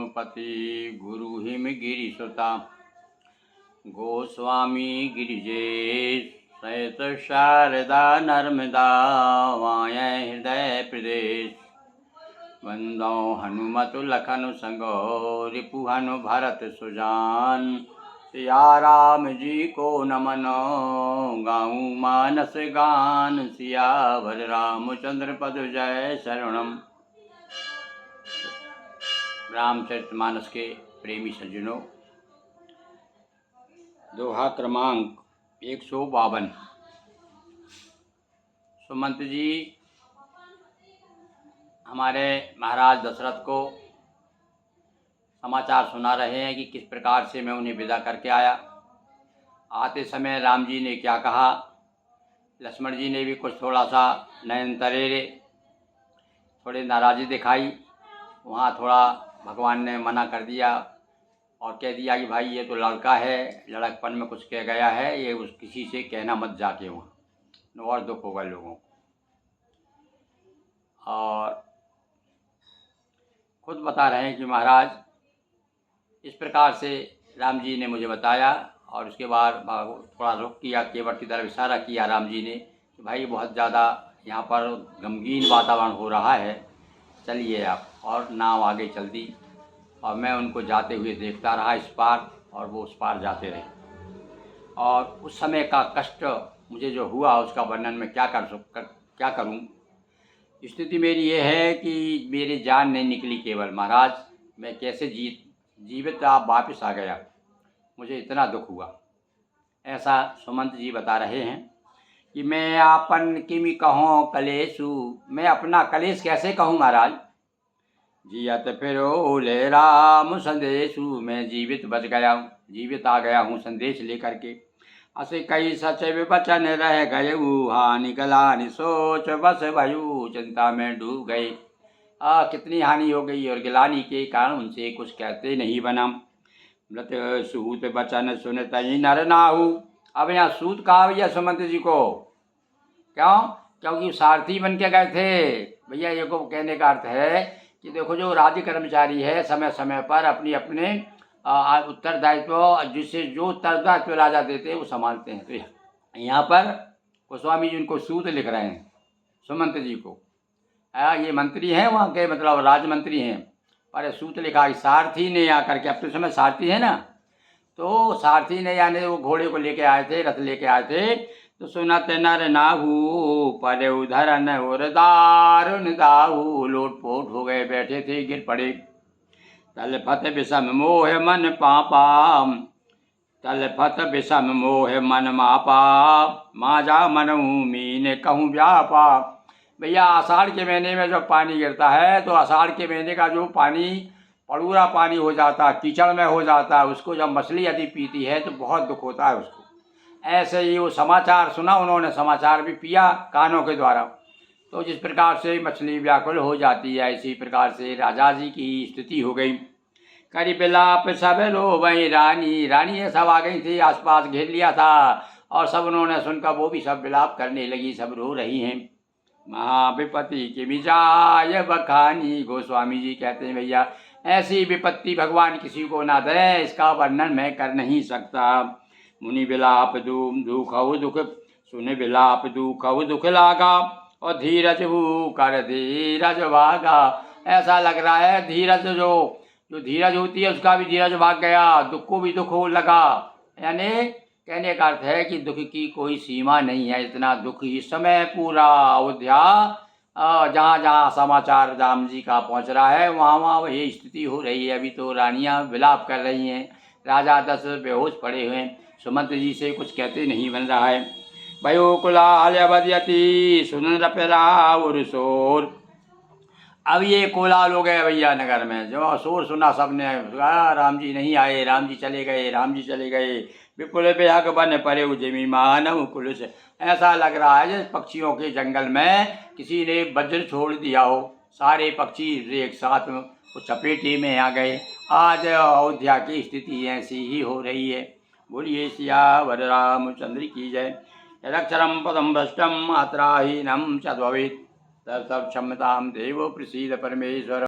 हनुमपति गुरु him गिरिसुता Goswami Girijesh सहित शारदा नर्मदा वाय हृदय प्रदेश वंदो हनुमतु लखनु संगो रिपु हनु भरत सुजान सिया राम जी को नमनो गाऊँ मानस गान सियावर रामचंद्र पद जय शरणम। रामचरितमानस के प्रेमी सज्जनों, दोहा क्रमांक 152। सुमंत जी हमारे महाराज दशरथ को समाचार सुना रहे हैं कि किस प्रकार से मैं उन्हें विदा करके आया। आते समय राम जी ने क्या कहा, लक्ष्मण जी ने भी कुछ थोड़ा सा नयन तरेरे, थोड़ी नाराज़ी दिखाई। वहाँ थोड़ा भगवान ने मना कर दिया और कह दिया कि भाई ये तो लड़का है, लड़कपन में कुछ कह गया है, ये उस किसी से कहना मत जाके वहाँ, और दुख होगा लोगों को। और खुद बता रहे हैं कि महाराज इस प्रकार से राम जी ने मुझे बताया। और उसके बाद थोड़ा रुक किया, केवट की तरफ इशारा किया राम जी ने कि भाई बहुत ज़्यादा यहाँ पर गमगीन वातावरण हो रहा है, चलिए आप। और नाव आगे चल दी और मैं उनको जाते हुए देखता रहा इस पार, और वो उस पार जाते रहे। और उस समय का कष्ट मुझे जो हुआ उसका वर्णन मैं क्या करूं। स्थिति मेरी ये है कि मेरी जान नहीं निकली केवल, महाराज मैं कैसे जीवित आप वापस आ गया, मुझे इतना दुख हुआ। ऐसा सुमंत जी बता रहे हैं कि मैं आपन किमि कहूँ कलेशु, मैं अपना कलेश कैसे कहूँ महाराज। जियत फिरो ले राम संदेशु, मैं जीवित बच गया हूँ, जीवित आ गया हूँ संदेश लेकर के। असे कई सचैव बचन रह गए, हानि गलानि सोच बस भयु, चिंता में डूब गए। कितनी हानि हो गई और गिलानी के कारण उनसे कुछ कहते नहीं बना। मृत सूत बचन सुन तई नर नाहु। अब यहाँ सूत कहा भैया सुमंत जी को, क्यों? क्योंकि सारथी बन के गए थे भैया। ये को कहने का अर्थ है कि देखो जो राज्य कर्मचारी है समय समय पर अपने उत्तरदायित्व, जिससे जो उत्तरदायित्व राजा देते हैं वो संभालते हैं। तो यहाँ पर गोस्वामी जी उनको सूत लिख रहे हैं सुमंत जी को। ये मंत्री हैं वहाँ के, मतलब राजमंत्री हैं, पर सूत लिखा सारथी ने आकर के। अब तो समय सारथी है ना, तो सारथी ने यानी वो घोड़े को लेके आए थे, रथ लेके आए थे। तो सुनत नर नाहू पर उधरन और दारुण दाहू, लोटपोट हो गए, बैठे थे गिर पड़े। तल फत विषम मोह मन पापा, तल फत विषम मोह मन मापा, माजा मनऊ मीन कहूँ व्यापा। भैया आषाढ़ के महीने में जब पानी गिरता है तो आषाढ़ के महीने का जो पानी पड़ूरा पानी हो जाता, कीचड़ में हो जाता है, उसको जब मछली यदि पीती है तो बहुत दुख होता है उसको। ऐसे ही वो समाचार सुना उन्होंने, समाचार भी पिया कानों के द्वारा। तो जिस प्रकार से मछली व्याकुल हो जाती है, इसी प्रकार से राजा जी की स्थिति हो गई। करी बिलाप सब लो वही रानी, रानी सब आ गई थी, आसपास घेर लिया था, और सब उन्होंने सुनकर वो भी सब बिलाप करने लगी, सब रो रही हैं। महाविपत्ति की विजाय बखानी, गोस्वामी जी कहते हैं भैया ऐसी विपत्ति भगवान किसी को ना दे, इसका वर्णन मैं कर नहीं सकता। मुनि बिलाप दुख दुख सुने, बिलाप दुख लागा, और धीरज हु कर धीरज भागा। ऐसा लग रहा है धीरज जो धीरज होती है उसका भी धीरज भाग गया, दुख को भी दुख हो लगा। यानी कहने का अर्थ है कि दुख की कोई सीमा नहीं है, इतना दुख इस समय पूरा अयोध्या जहाँ जहाँ समाचार राम जी का पहुँच रहा है वहाँ वहाँ वही स्थिति हो रही है। अभी तो रानियाँ विलाप कर रही हैं, राजा दशरथ बेहोश पड़े हुए हैं, सुमंत जी से कुछ कहते नहीं बन रहा है। भयो कुलाल बदयति सुन रपराउर शोर। अब ये कोलाहल हो गया भैया नगर में, जो शोर सुना सबने, राम जी नहीं आए, राम जी चले गए, राम जी चले गए। विपुल बेहक बन परे उजमी मानव कुल से। ऐसा लग रहा है जैसे पक्षियों के जंगल में किसी ने वज्र छोड़ दिया हो, सारे पक्षी एक साथ चपेटे में आ गए। आज अयोध्या की स्थिति ऐसी ही हो रही है। बोलिए सियावर रामचंद्र की जय। यदक्षरं पदं भ्रष्टं मात्राहीनं च भवेत् तत्क्षम्यतां देवो प्रसीद परमेश्वर।